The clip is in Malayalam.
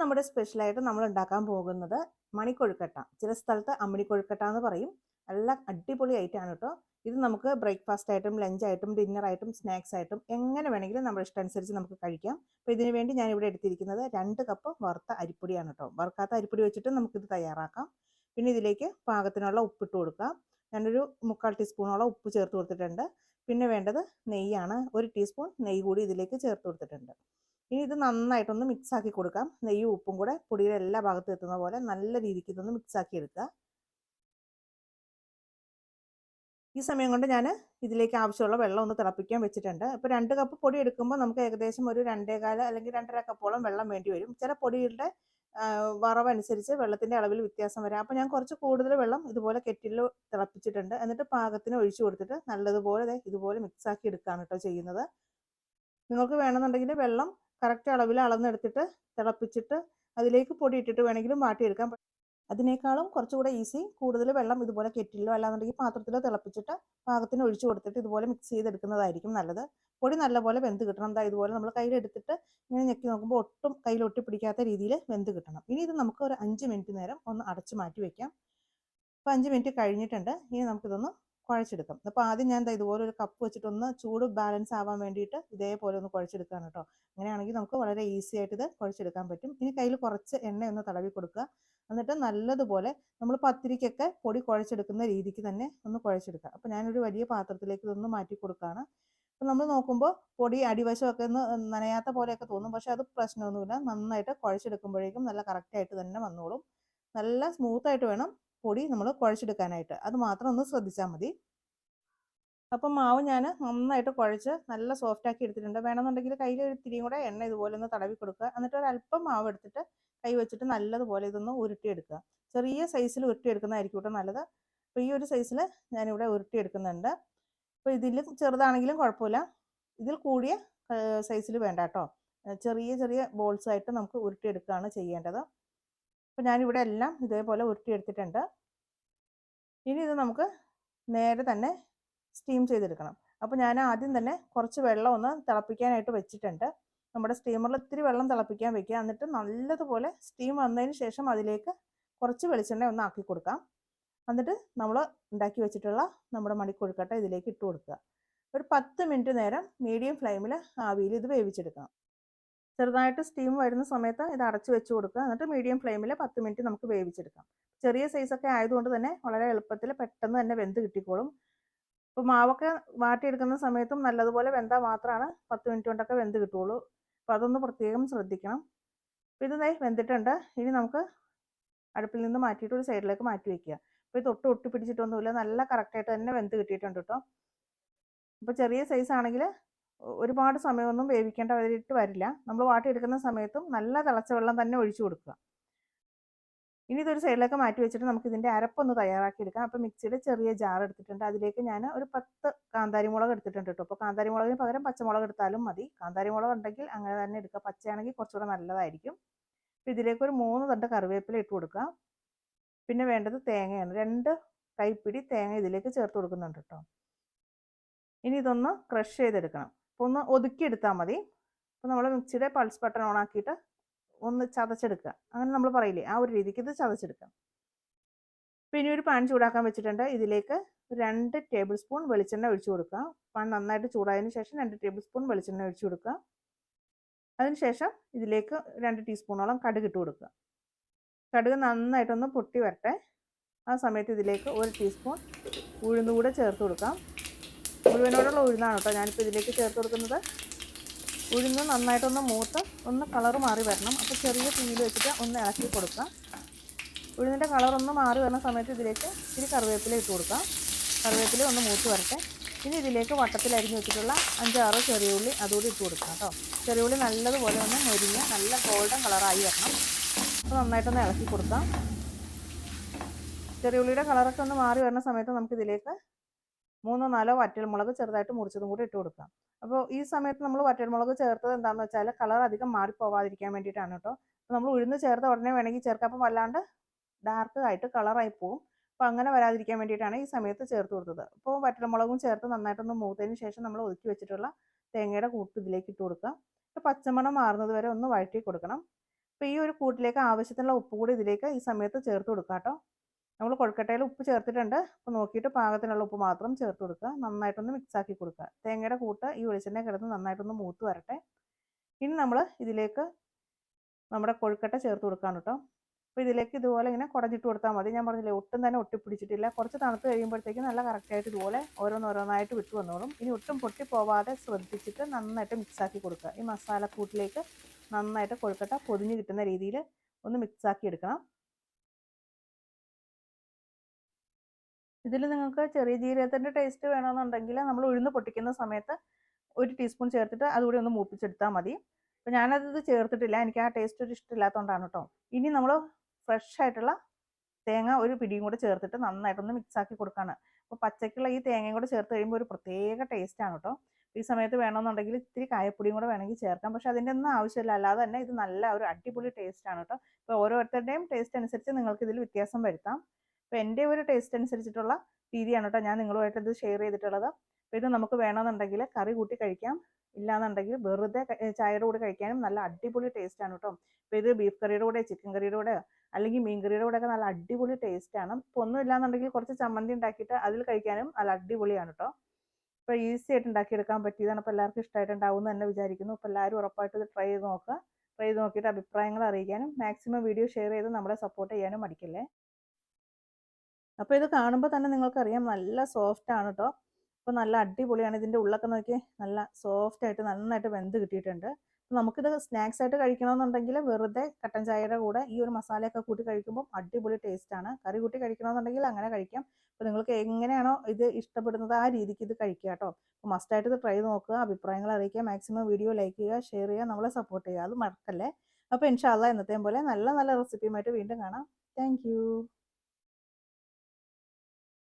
നമ്മുടെ സ്പെഷ്യലായിട്ട് നമ്മൾ ഉണ്ടാക്കാൻ പോകുന്നത് മണി കൊഴുക്കട്ട. ചില സ്ഥലത്ത് അമ്മിണി കൊഴുക്കട്ട എന്ന് പറയും. നല്ല അടിപൊളി ഐറ്റമാണ് കേട്ടോ. ഇത് നമുക്ക് ബ്രേക്ക്ഫാസ്റ്റ് ആയിട്ടും ലഞ്ചായിട്ടും ഡിന്നറായിട്ടും സ്നാക്സ് ആയിട്ടും എങ്ങനെ വേണമെങ്കിലും നമ്മുടെ ഇഷ്ടമനുസരിച്ച് നമുക്ക് കഴിക്കാം. അപ്പോൾ ഇതിനു വേണ്ടി ഞാൻ ഇവിടെ എടുത്തിരിക്കുന്നത് 2 കപ്പ് വറുത്ത അരിപ്പൊടിയാണ് കേട്ടോ. വറുക്കാത്ത അരിപ്പൊടി വെച്ചിട്ട് നമുക്കിത് തയ്യാറാക്കാം. പിന്നെ ഇതിലേക്ക് പാകത്തിനുള്ള ഉപ്പിട്ട് കൊടുക്കാം. ഞാനൊരു 3/4 ടീസ്പൂണോളം ഉപ്പ് ചേർത്ത് കൊടുത്തിട്ടുണ്ട്. പിന്നെ വേണ്ടത് നെയ്യാണ്. 1 ടീസ്പൂൺ നെയ്യ് കൂടി ഇതിലേക്ക് ചേർത്ത് കൊടുത്തിട്ടുണ്ട്. ഇനി ഇത് നന്നായിട്ടൊന്ന് മിക്സ് ആക്കി കൊടുക്കാം. നെയ്യും ഉപ്പും കൂടെ പൊടിയുടെ എല്ലാ ഭാഗത്തും എത്തുന്ന പോലെ നല്ല രീതിക്ക് ഇതൊന്ന് മിക്സ് ആക്കി എടുക്കുക. ഈ സമയം കൊണ്ട് ഞാൻ ഇതിലേക്ക് ആവശ്യമുള്ള വെള്ളം ഒന്ന് തിളപ്പിക്കാൻ വെച്ചിട്ടുണ്ട്. ഇപ്പോൾ 2 കപ്പ് പൊടി എടുക്കുമ്പോൾ നമുക്ക് ഏകദേശം ഒരു 2.25 അല്ലെങ്കിൽ 2.5 കപ്പോളം വെള്ളം വേണ്ടി വരും. ചില പൊടികളുടെ വറവനുസരിച്ച് വെള്ളത്തിൻ്റെ അളവിൽ വ്യത്യാസം വരാം. അപ്പോൾ ഞാൻ കുറച്ച് കൂടുതൽ വെള്ളം ഇതുപോലെ കെറ്റിലിൽ തിളപ്പിച്ചിട്ടുണ്ട്. എന്നിട്ട് പാകത്തിന് ഒഴിച്ചു കൊടുത്തിട്ട് നല്ലതുപോലെ ഇതുപോലെ മിക്സ് ആക്കി എടുക്കുകയാണ് കേട്ടോ ചെയ്യുന്നത്. നിങ്ങൾക്ക് വേണമെന്നുണ്ടെങ്കിൽ വെള്ളം കറക്റ്റ് അളവിൽ അളന്നെടുത്തിട്ട് തിളപ്പിച്ചിട്ട് അതിലേക്ക് പൊടി ഇട്ടിട്ട് വേണമെങ്കിലും വാട്ടിയെടുക്കാം. അതിനേക്കാളും കുറച്ചുകൂടെ ഈസി കൂടുതൽ വെള്ളം ഇതുപോലെ കെറ്റിലോ അല്ലാന്നുണ്ടെങ്കിൽ പാത്രത്തിലോ തിളപ്പിച്ചിട്ട് പാകത്തിന് ഒഴിച്ചു കൊടുത്തിട്ട് ഇതുപോലെ മിക്സ് ചെയ്തെടുക്കുന്നതായിരിക്കും നല്ലത്. പൊടി നല്ലപോലെ വെന്ത് കിട്ടണം. ഇതുപോലെ നമ്മൾ കയ്യിലെടുത്തിട്ട് ഇങ്ങനെ ഞെക്കി നോക്കുമ്പോൾ ഒട്ടും കയ്യിൽ ഒട്ടി പിടിക്കാത്ത രീതിയിൽ വെന്ത് കിട്ടണം. ഇനി ഇത് നമുക്ക് ഒരു 5 മിനിറ്റ് നേരം ഒന്ന് അടച്ചു മാറ്റി വെക്കാം. അപ്പോൾ 5 മിനിറ്റ് കഴിഞ്ഞിട്ടുണ്ട്. ഇനി നമുക്കിതൊന്ന് കുഴച്ചെടുക്കാം. അപ്പോൾ ആദ്യം ഞാൻ ഇതുപോലെ ഒരു കപ്പ് വെച്ചിട്ടൊന്ന് ചൂട് ബാലൻസ് ആവാൻ വേണ്ടിയിട്ട് ഇതേപോലെ ഒന്ന് കുഴച്ചെടുക്കുകയാണ് കേട്ടോ. അങ്ങനെയാണെങ്കിൽ നമുക്ക് വളരെ ഈസി ആയിട്ട് ഇത് കുഴച്ചെടുക്കാൻ പറ്റും. ഇനി കയ്യിൽ കുറച്ച് എണ്ണ ഒന്ന് തടവി കൊടുക്കുക. എന്നിട്ട് നല്ലതുപോലെ നമ്മൾ പത്തിരിക്കൊക്കെ പൊടി കുഴച്ചെടുക്കുന്ന രീതിക്ക് തന്നെ ഒന്ന് കുഴച്ചെടുക്കുക. അപ്പോൾ ഞാനൊരു വലിയ പാത്രത്തിലേക്ക് ഇതൊന്ന് മാറ്റി കൊടുക്കുകയാണ്. അപ്പോൾ നമ്മൾ നോക്കുമ്പോൾ പൊടി അടിവശമൊക്കെ ഒന്ന് നനയാത്ത പോലെയൊക്കെ തോന്നും. പക്ഷേ അത് പ്രശ്നമൊന്നുമില്ല. നന്നായിട്ട് കുഴച്ചെടുക്കുമ്പോഴേക്കും നല്ല കറക്റ്റായിട്ട് തന്നെ വന്നോളും. നല്ല സ്മൂത്തായിട്ട് വേണം പൊടി നമ്മൾ കുഴച്ചെടുക്കാനായിട്ട്. അത് മാത്രം ഒന്ന് ശ്രദ്ധിച്ചാൽ മതി. അപ്പം മാവ് ഞാൻ നന്നായിട്ട് കുഴച്ച് നല്ല സോഫ്റ്റാക്കി എടുത്തിട്ടുണ്ട്. വേണമെന്നുണ്ടെങ്കിൽ കയ്യിൽ ഒരു ഇത്തിരിയും കൂടെ എണ്ണ ഇതുപോലെ ഒന്ന് തടവി കൊടുക്കുക. എന്നിട്ട് ഒരല്പം മാവ് എടുത്തിട്ട് കൈ വെച്ചിട്ട് നല്ലതുപോലെ ഇതൊന്ന് ഉരുട്ടിയെടുക്കുക. ചെറിയ സൈസിൽ ഉരുട്ടിയെടുക്കുന്നതായിരിക്കും കേട്ടോ നല്ലത്. അപ്പോൾ ഈ ഒരു സൈസിൽ ഞാനിവിടെ ഉരുട്ടിയെടുക്കുന്നുണ്ട്. അപ്പോൾ ഇതിൽ ചെറുതാണെങ്കിലും കുഴപ്പമില്ല. ഇതിൽ കൂടിയ സൈസിൽ വേണ്ട കേട്ടോ. ചെറിയ ചെറിയ ബോൾസ് ആയിട്ട് നമുക്ക് ഉരുട്ടിയെടുക്കുകയാണ് ചെയ്യേണ്ടത്. അപ്പോൾ ഞാനിവിടെ എല്ലാം ഇതേപോലെ ഉരുട്ടിയെടുത്തിട്ടുണ്ട്. ഇനി ഇത് നമുക്ക് നേരെ തന്നെ സ്റ്റീം ചെയ്തെടുക്കണം. അപ്പോൾ ഞാൻ ആദ്യം തന്നെ കുറച്ച് വെള്ളം ഒന്ന് തിളപ്പിക്കാനായിട്ട് വെച്ചിട്ടുണ്ട്. നമ്മുടെ സ്റ്റീമറിൽ ഇത്തിരി വെള്ളം തിളപ്പിക്കാൻ വെക്കുക. എന്നിട്ട് നല്ലതുപോലെ സ്റ്റീം വന്നതിന് ശേഷം അതിലേക്ക് കുറച്ച് വെളിച്ചെണ്ണ ഒന്ന് ആക്കി കൊടുക്കാം. എന്നിട്ട് നമ്മൾ ഉണ്ടാക്കി വെച്ചിട്ടുള്ള നമ്മുടെ മണിക്കൊഴുക്കട്ട ഇതിലേക്ക് ഇട്ട് കൊടുക്കുക. ഒരു 10 മിനിറ്റ് നേരം മീഡിയം ഫ്ലെയിമിൽ ആവിയിൽ ഇത് വേവിച്ചെടുക്കണം. ചെറുതായിട്ട് സ്റ്റീം വരുന്ന സമയത്ത് ഇത് അടച്ചു വെച്ച് കൊടുക്കുക. എന്നിട്ട് മീഡിയം ഫ്ലെയിമിൽ 10 മിനിറ്റ് നമുക്ക് വേവിച്ചെടുക്കാം. ചെറിയ സൈസൊക്കെ ആയതുകൊണ്ട് തന്നെ വളരെ എളുപ്പത്തിൽ പെട്ടെന്ന് തന്നെ വെന്ത് കിട്ടിക്കോളും. ഇപ്പോൾ മാവൊക്കെ വാട്ടിയെടുക്കുന്ന സമയത്തും നല്ലതുപോലെ വെന്താൽ മാത്രമാണ് 10 മിനിറ്റ് കൊണ്ടൊക്കെ വെന്ത് കിട്ടുള്ളൂ. അപ്പോൾ അതൊന്ന് പ്രത്യേകം ശ്രദ്ധിക്കണം. അപ്പോൾ ഇത് വെന്തിട്ടുണ്ട്. ഇനി നമുക്ക് അടുപ്പിൽ നിന്ന് മാറ്റിയിട്ട് ഒരു സൈഡിലേക്ക് മാറ്റി വയ്ക്കുക. അപ്പോൾ ഇത് ഒട്ടി പിടിച്ചിട്ടൊന്നുമില്ല. നല്ല കറക്റ്റായിട്ട് തന്നെ വെന്ത് കിട്ടിയിട്ടുണ്ട് കേട്ടോ. അപ്പോൾ ചെറിയ സൈസ് ആണെങ്കിൽ ഒരുപാട് സമയമൊന്നും വേവിക്കേണ്ടതായിട്ട് വരില്ല. നമ്മൾ വാട്ടിയെടുക്കുന്ന സമയത്തും നല്ല തിളച്ച വെള്ളം തന്നെ ഒഴിച്ചു കൊടുക്കുക. ഇനി ഇതൊരു സൈഡിലേക്ക് മാറ്റി വെച്ചിട്ട് നമുക്ക് ഇതിൻ്റെ അരപ്പൊന്ന് തയ്യാറാക്കി എടുക്കാം. അപ്പോൾ മിക്സിയുടെ ചെറിയ ജാർ എടുത്തിട്ടുണ്ട്. അതിലേക്ക് ഞാൻ ഒരു 10 കാന്താരി മുളക് എടുത്തിട്ടുണ്ട് കേട്ടോ. അപ്പോൾ കാന്താരി മുളകിന് പകരം പച്ചമുളക് എടുത്താലും മതി. കാന്താരി മുളക് ഉണ്ടെങ്കിൽ അങ്ങനെ തന്നെ എടുക്കുക. പച്ചയാണെങ്കിൽ കുറച്ചുകൂടെ നല്ലതായിരിക്കും. അപ്പോൾ ഇതിലേക്ക് ഒരു 3 തണ്ട് കറിവേപ്പില ഇട്ട് കൊടുക്കുക. പിന്നെ വേണ്ടത് തേങ്ങയാണ്. 2 കൈപ്പിടി തേങ്ങ ഇതിലേക്ക് ചേർത്ത് കൊടുക്കുന്നുണ്ട് കേട്ടോ. ഇനി ഇതൊന്ന് ക്രഷ് ചെയ്തെടുക്കണം. അപ്പോൾ ഒന്ന് ഒതുക്കിയെടുത്താൽ മതി. അപ്പോൾ നമ്മൾ മിക്സിയുടെ പൾസ് ബട്ടൺ ഓൺ ആക്കിയിട്ട് ഒന്ന് ചതച്ചെടുക്കുക. അങ്ങനെ നമ്മൾ പറയില്ലേ, ആ ഒരു രീതിക്ക് ഇത് ചതച്ചെടുക്കാം. പിന്നെ ഒരു പാൻ ചൂടാക്കാൻ വെച്ചിട്ടുണ്ട്. ഇതിലേക്ക് 2 ടേബിൾ സ്പൂൺ വെളിച്ചെണ്ണ ഒഴിച്ചു കൊടുക്കുക. പാൻ നന്നായിട്ട് ചൂടായതിന് ശേഷം 2 ടേബിൾ സ്പൂൺ വെളിച്ചെണ്ണ ഒഴിച്ചു കൊടുക്കുക. അതിനുശേഷം ഇതിലേക്ക് 2 ടീസ്പൂണോളം കടുക് ഇട്ട് കൊടുക്കുക. കടുക് നന്നായിട്ടൊന്ന് പൊട്ടി വരട്ടെ. ആ സമയത്ത് ഇതിലേക്ക് 1 ടീസ്പൂൺ ഉഴുന്ന് കൂടെ ചേർത്ത് കൊടുക്കാം. മുഴുവനോടുള്ള ഉഴുന്നാണ് കേട്ടോ ഞാനിപ്പോൾ ഇതിലേക്ക് ചേർത്ത് കൊടുക്കുന്നത്. ഉഴുന്ന് നന്നായിട്ടൊന്ന് മൂത്ത് ഒന്ന് കളർ മാറി വരണം. അപ്പോൾ ചെറിയ തീയിൽ വെച്ചിട്ട് ഒന്ന് ഇളക്കി കൊടുക്കുക. ഉഴുന്നിൻ്റെ കളറൊന്ന് മാറി വരുന്ന സമയത്ത് ഇതിലേക്ക് ഇത്തിരി കറിവേപ്പില ഇട്ട് കൊടുക്കുക. കറിവേപ്പില ഒന്ന് മൂത്ത് വരട്ടെ. ഇനി ഇതിലേക്ക് വട്ടത്തിൽ അരിഞ്ഞ് വെച്ചിട്ടുള്ള 5-6 ചെറിയ ഉള്ളി അതുകൂടി ഇട്ട് കൊടുക്കുക കേട്ടോ. ചെറിയ ഉള്ളി നല്ലതുപോലെ ഒന്ന് മൊരിഞ്ഞ് നല്ല ഗോൾഡൻ കളറായി വരണം. അപ്പോൾ നന്നായിട്ടൊന്ന് ഇളക്കി കൊടുക്കാം. ചെറിയ ഉള്ളിയുടെ കളറൊക്കെ ഒന്ന് മാറി വരുന്ന സമയത്ത് നമുക്കിതിലേക്ക് 3-4 വറ്റൽമുളക് ചെറുതായിട്ട് മുറിച്ചതും കൂടി ഇട്ട് കൊടുക്കാം. അപ്പോൾ ഈ സമയത്ത് നമ്മൾ വറ്റൽമുളക് ചേർത്തത് എന്താണെന്ന് വെച്ചാൽ കളർ അധികം മാറിപ്പോവാതിരിക്കാൻ വേണ്ടിയിട്ടാണ് കേട്ടോ. അപ്പോൾ നമ്മൾ ഉഴുന്ന് ചേർത്ത ഉടനെ വേണമെങ്കിൽ ചേർക്കാം. അപ്പോൾ വല്ലാണ്ട് ഡാർക്ക് ആയിട്ട് കളറായി പോവും. അപ്പോൾ അങ്ങനെ വരാതിരിക്കാൻ വേണ്ടിയിട്ടാണ് ഈ സമയത്ത് ചേർത്ത് കൊടുത്തത്. അപ്പോൾ വറ്റൽമുളകും ചേർത്ത് നന്നായിട്ടൊന്ന് മൂത്തതിന് ശേഷം നമ്മൾ ഒതുക്കി വെച്ചിട്ടുള്ള തേങ്ങയുടെ കൂട്ട് ഇതിലേക്ക് ഇട്ട് കൊടുക്കുക. പച്ചമണം മാറുന്നത് വരെ ഒന്ന് വഴറ്റി കൊടുക്കണം. അപ്പോൾ ഈ ഒരു കൂട്ടിലേക്ക് ആവശ്യത്തിനുള്ള ഉപ്പ് കൂടി ഇതിലേക്ക് ഈ സമയത്ത് ചേർത്ത് കൊടുക്കുക കേട്ടോ. നമ്മൾ കൊഴുക്കട്ടയിൽ ഉപ്പ് ചേർത്തിട്ടുണ്ട്. അപ്പോൾ നോക്കിയിട്ട് പാകത്തിനുള്ള ഉപ്പ് മാത്രം ചേർത്ത് കൊടുക്കുക. നന്നായിട്ടൊന്ന് മിക്സാക്കി കൊടുക്കുക. തേങ്ങയുടെ കൂട്ട് ഈ വെളിച്ചെണ്ണ കിടന്ന് നന്നായിട്ടൊന്ന് മൂത്ത് വരട്ടെ. ഇനി നമ്മൾ ഇതിലേക്ക് നമ്മുടെ കൊഴുക്കട്ട ചേർത്ത് കൊടുക്കുകയാണ് കേട്ടോ. അപ്പോൾ ഇതിലേക്ക് ഇതുപോലെ ഇങ്ങനെ കുടഞ്ഞിട്ട് കൊടുത്താൽ മതി. ഞാൻ പറഞ്ഞില്ലേ ഒട്ടും തന്നെ ഒട്ടിപ്പിടിച്ചിട്ടില്ല. കുറച്ച് തണുത്ത് കഴിയുമ്പോഴത്തേക്കും നല്ല കറക്റ്റായിട്ട് ഇതുപോലെ ഓരോന്നോരോന്നായിട്ട് വിട്ട് വന്നോളും. ഇനി ഒട്ടും പൊട്ടി പോവാതെ ശ്രദ്ധിച്ചിട്ട് നന്നായിട്ട് മിക്സാക്കി കൊടുക്കുക. ഈ മസാലക്കൂട്ടിലേക്ക് നന്നായിട്ട് കൊഴുക്കട്ട പൊതിഞ്ഞ് കിട്ടുന്ന രീതിയിൽ ഒന്ന് മിക്സാക്കി എടുക്കണം. ഇതിൽ നിങ്ങൾക്ക് ചെറിയ ജീരകത്തിൻ്റെ ടേസ്റ്റ് വേണമെന്നുണ്ടെങ്കിൽ നമ്മൾ ഉഴുന്ന് പൊട്ടിക്കുന്ന സമയത്ത് 1 ടീസ്പൂൺ ചേർത്തിട്ട് അതുകൂടി ഒന്ന് മൂപ്പിച്ചെടുത്താൽ മതി. അപ്പോൾ ഞാനത് ചേർത്തിട്ടില്ല. എനിക്ക് ആ ടേസ്റ്റ് ഒരു ഇഷ്ടമില്ലാത്തതുകൊണ്ടാണ് കേട്ടോ. ഇനി നമ്മൾ ഫ്രഷ് ആയിട്ടുള്ള തേങ്ങ ഒരു പിടിയും കൂടെ ചേർത്തിട്ട് നന്നായിട്ടൊന്ന് മിക്സാക്കി കൊടുക്കുകയാണ്. അപ്പോൾ പച്ചക്കുള്ള ഈ തേങ്ങയും കൂടെ ചേർത്ത് കഴിയുമ്പോൾ ഒരു പ്രത്യേക ടേസ്റ്റാണ് കേട്ടോ. ഈ സമയത്ത് വേണമെന്നുണ്ടെങ്കിൽ ഇത്തിരി കായപ്പൊടിയും കൂടെ വേണമെങ്കിൽ ചേർക്കാം. പക്ഷേ അതിൻ്റെ ഒന്നും ആവശ്യമില്ല. അല്ലാതെ തന്നെ ഇത് നല്ല ഒരു അടിപൊളി ടേസ്റ്റാണ് കേട്ടോ. അപ്പോൾ ഓരോരുത്തരുടെയും ടേസ്റ്റ് അനുസരിച്ച് നിങ്ങൾക്ക് ഇതിൽ വ്യത്യാസം വരുത്താം. അപ്പോൾ എൻ്റെ ഒരു ടേസ്റ്റ് അനുസരിച്ചിട്ടുള്ള രീതിയാണ് കേട്ടോ ഞാൻ നിങ്ങളുമായിട്ട് ഇത് ഷെയർ ചെയ്തിട്ടുള്ളത്. അപ്പോൾ ഇത് നമുക്ക് വേണമെന്നുണ്ടെങ്കിൽ കറി കൂട്ടി കഴിക്കാം. ഇല്ലാന്നുണ്ടെങ്കിൽ വെറുതെ ചായയുടെ കൂടെ കഴിക്കാനും നല്ല അടിപൊളി ടേസ്റ്റാണ് കേട്ടോ. അപ്പോൾ ഇത് ബീഫ് കറിയുടെ കൂടെ ചിക്കൻ കറിയുടെ കൂടെ അല്ലെങ്കിൽ മീൻ കറിയുടെ കൂടെ ഒക്കെ നല്ല അടിപൊളി ടേസ്റ്റാണ്. ഇപ്പോൾ ഒന്നും ഇല്ലാന്നുണ്ടെങ്കിൽ കുറച്ച് ചമ്മന്തി ഉണ്ടാക്കിയിട്ട് അതിൽ കഴിക്കാനും നല്ല അടിപൊളിയാണ് കേട്ടോ. അപ്പോൾ ഈസി ആയിട്ട് ഉണ്ടാക്കിയെടുക്കാൻ പറ്റിയതാണ്. അപ്പോൾ എല്ലാവർക്കും ഇഷ്ടമായിട്ടുണ്ടാവും എന്ന് തന്നെ വിചാരിക്കുന്നു. അപ്പോൾ എല്ലാവരും ഉറപ്പായിട്ട് ഇത് ട്രൈ ചെയ്ത് നോക്കുക. ട്രൈ ചെയ്ത് നോക്കിയിട്ട് അഭിപ്രായങ്ങൾ അറിയിക്കാനും മാക്സിമം വീഡിയോ ഷെയർ ചെയ്ത് നമ്മളെ സപ്പോർട്ട് ചെയ്യാനും മടിക്കല്ലേ. അപ്പോൾ ഇത് കാണുമ്പോൾ തന്നെ നിങ്ങൾക്കറിയാം നല്ല സോഫ്റ്റ് ആണ് കേട്ടോ. അപ്പോൾ നല്ല അടിപൊളിയാണ്. ഇതിൻ്റെ ഉള്ളൊക്കെ നോക്കി നല്ല സോഫ്റ്റ് ആയിട്ട് നന്നായിട്ട് വെന്ത് കിട്ടിയിട്ടുണ്ട്. നമുക്കിത് സ്നാക്സ് ആയിട്ട് കഴിക്കണമെന്നുണ്ടെങ്കിൽ വെറുതെ കട്ടൻ ചായയുടെ കൂടെ ഈ ഒരു മസാലയൊക്കെ കൂട്ടി കഴിക്കുമ്പോൾ അടിപൊളി ടേസ്റ്റാണ്. കറി കൂട്ടി കഴിക്കണമെന്നുണ്ടെങ്കിൽ അങ്ങനെ കഴിക്കാം. അപ്പോൾ നിങ്ങൾക്ക് എങ്ങനെയാണോ ഇത് ഇഷ്ടപ്പെടുന്നത് ആ രീതിക്ക് ഇത് കഴിക്കുക കേട്ടോ. അപ്പോൾ മസ്റ്റായിട്ട് ഇത് ട്രൈ ചെയ്ത് നോക്കുക. അഭിപ്രായങ്ങൾ അറിയിക്കുക. മാക്സിമം വീഡിയോ ലൈക്ക് ചെയ്യുക, ഷെയർ ചെയ്യുക, നമ്മളെ സപ്പോർട്ട് ചെയ്യുക. അത് മറക്കല്ലേ. അപ്പോൾ ഇൻഷാ അല്ലാഹ് എന്നത്തെയും പോലെ നല്ല നല്ല റെസിപ്പിയുമായിട്ട് വീണ്ടും കാണാം. താങ്ക്